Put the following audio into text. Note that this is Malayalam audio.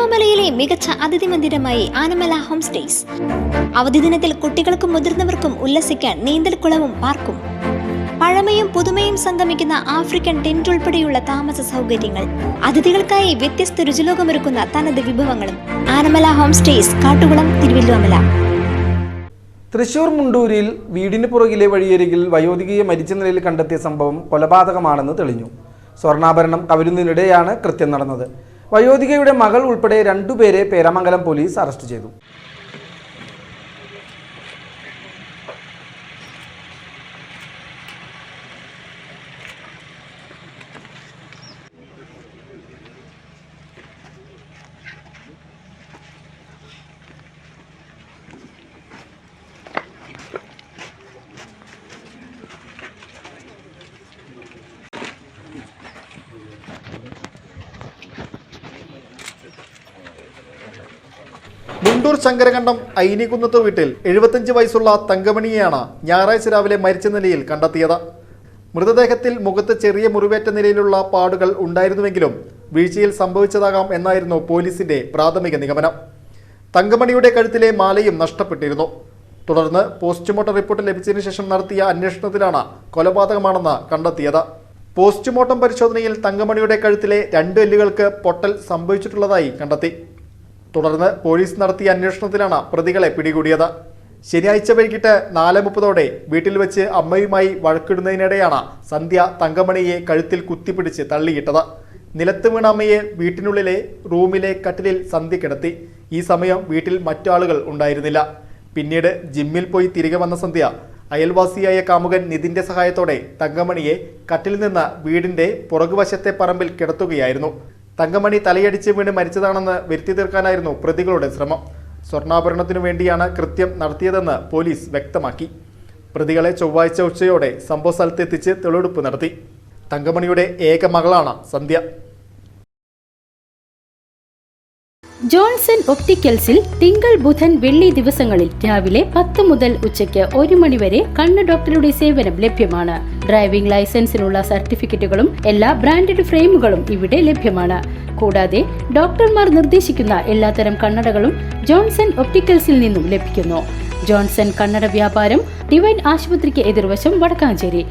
തിരുവല്ലോമലയിലെ മികച്ച അതിഥി മന്ദിരമായി ആനമല ഹോം സ്റ്റേസ്. അവധി ദിനത്തിൽ കുട്ടികൾക്കും മുതിർന്നവർക്കും ഉല്ലസിക്കാൻ നീന്തൽക്കുളവും പാർക്കും. പഴമയും പുതുമയും സംഗമിക്കുന്ന ആഫ്രിക്കൻ ടെന്റ് ഉൾപ്പെടെയുള്ള താമസ സൗകര്യങ്ങൾ, അതിഥികൾക്കായി വ്യത്യസ്ത രുചിലോകമൊരുക്കുന്ന തനത് വിഭവങ്ങളും. Anamala home stays, Kattukulam, Thiruvallomala. തൃശൂർ മുണ്ടൂരിൽ വീടിന് പുറകിലെ വഴിയരികിൽ വയോധികയെ മരിച്ച നിലയിൽ കണ്ടെത്തിയ സംഭവം കൊലപാതകമാണെന്ന് തെളിഞ്ഞു. സ്വർണ്ണാഭരണം കവരുന്നതിനിടെയാണ് കൃത്യം നടന്നത്. വയോധികയുടെ മകൾ ഉൾപ്പെടെ 2 പേരെ പേരാമംഗലം പോലീസ് അറസ്റ്റ് ചെയ്തു. മുണ്ടൂർ ശങ്കരകണ്ഠം ഐനികുന്നത്ത് വീട്ടിൽ 75 വയസ്സുള്ള തങ്കമണിയെയാണ് ഞായറാഴ്ച രാവിലെ മരിച്ച നിലയിൽ കണ്ടെത്തിയത്. മൃതദേഹത്തിൽ മുഖത്ത് ചെറിയ മുറിവേറ്റ നിലയിലുള്ള പാടുകൾ ഉണ്ടായിരുന്നുവെങ്കിലും വീഴ്ചയിൽ സംഭവിച്ചതാകാം എന്നായിരുന്നു പോലീസിന്റെ പ്രാഥമിക നിഗമനം. തങ്കമണിയുടെ കഴുത്തിലെ മാലയും നഷ്ടപ്പെട്ടിരുന്നു. തുടർന്ന് പോസ്റ്റ്മോർട്ടം റിപ്പോർട്ട് ലഭിച്ചതിനു ശേഷം നടത്തിയ അന്വേഷണത്തിലാണ് കൊലപാതകമാണെന്ന് കണ്ടെത്തിയത്. പോസ്റ്റ്മോർട്ടം പരിശോധനയിൽ തങ്കമണിയുടെ കഴുത്തിലെ 2 എല്ലുകൾക്ക് പൊട്ടൽ സംഭവിച്ചിട്ടുള്ളതായി കണ്ടെത്തി. തുടർന്ന് പോലീസ് നടത്തിയ അന്വേഷണത്തിലാണ് പ്രതികളെ പിടികൂടിയത്. ശനിയാഴ്ച വൈകിട്ട് 4:30 വീട്ടിൽ വെച്ച് അമ്മയുമായി വഴക്കിടുന്നതിനിടെയാണ് സന്ധ്യ തങ്കമണിയെ കഴുത്തിൽ കുത്തിപ്പിടിച്ച് തള്ളിയിട്ടത്. നിലത്ത് വീണ അമ്മയെ വീട്ടിനുള്ളിലെ റൂമിലെ കട്ടിലിൽ സന്ധ്യ കിടത്തി. ഈ സമയം വീട്ടിൽ മറ്റാളുകൾ ഉണ്ടായിരുന്നില്ല. പിന്നീട് ജിമ്മിൽ പോയി തിരികെ വന്ന സന്ധ്യ അയൽവാസിയായ കാമുകൻ നിതിന്റെ സഹായത്തോടെ തങ്കമണിയെ കട്ടിലിൽ നിന്ന് വീടിന്റെ പുറകുവശത്തെ പറമ്പിൽ കിടത്തുകയായിരുന്നു. തങ്കമണി തലയടിച്ച് വീണ് മരിച്ചതാണെന്ന് വരുത്തി തീർക്കാനായിരുന്നു പ്രതികളുടെ ശ്രമം. സ്വർണ്ണാഭരണത്തിനു വേണ്ടിയാണ് കൃത്യം നടത്തിയതെന്ന് പോലീസ് വ്യക്തമാക്കി. പ്രതികളെ ചൊവ്വാഴ്ച ഉച്ചയോടെ സംഭവ സ്ഥലത്തെത്തിച്ച് തെളിവെടുപ്പ് നടത്തി. തങ്കമണിയുടെ ഏക മകളാണ് സന്ധ്യ. ജോൺസൺ ഒപ്റ്റിക്കൽസിൽ തിങ്കൾ, ബുധൻ, വെള്ളി ദിവസങ്ങളിൽ രാവിലെ 10 മുതൽ ഉച്ചയ്ക്ക് 1 മണി വരെ കണ്ണ് ഡോക്ടറുടെ സേവനം ലഭ്യമാണ്. ഡ്രൈവിംഗ് ലൈസൻസിനുള്ള സർട്ടിഫിക്കറ്റുകളും എല്ലാ ബ്രാൻഡഡ് ഫ്രെയിമുകളും ഇവിടെ ലഭ്യമാണ്. കൂടാതെ ഡോക്ടർമാർ നിർദ്ദേശിക്കുന്ന എല്ലാത്തരം കണ്ണടകളും ജോൺസൺ ഒപ്റ്റിക്കൽസിൽ നിന്നും ലഭിക്കുന്നു. ജോൺസൺ കണ്ണട വ്യാപാരം ഡിവൈൻ ആശുപത്രിക്ക് എതിർവശം, വടക്കാഞ്ചേരി.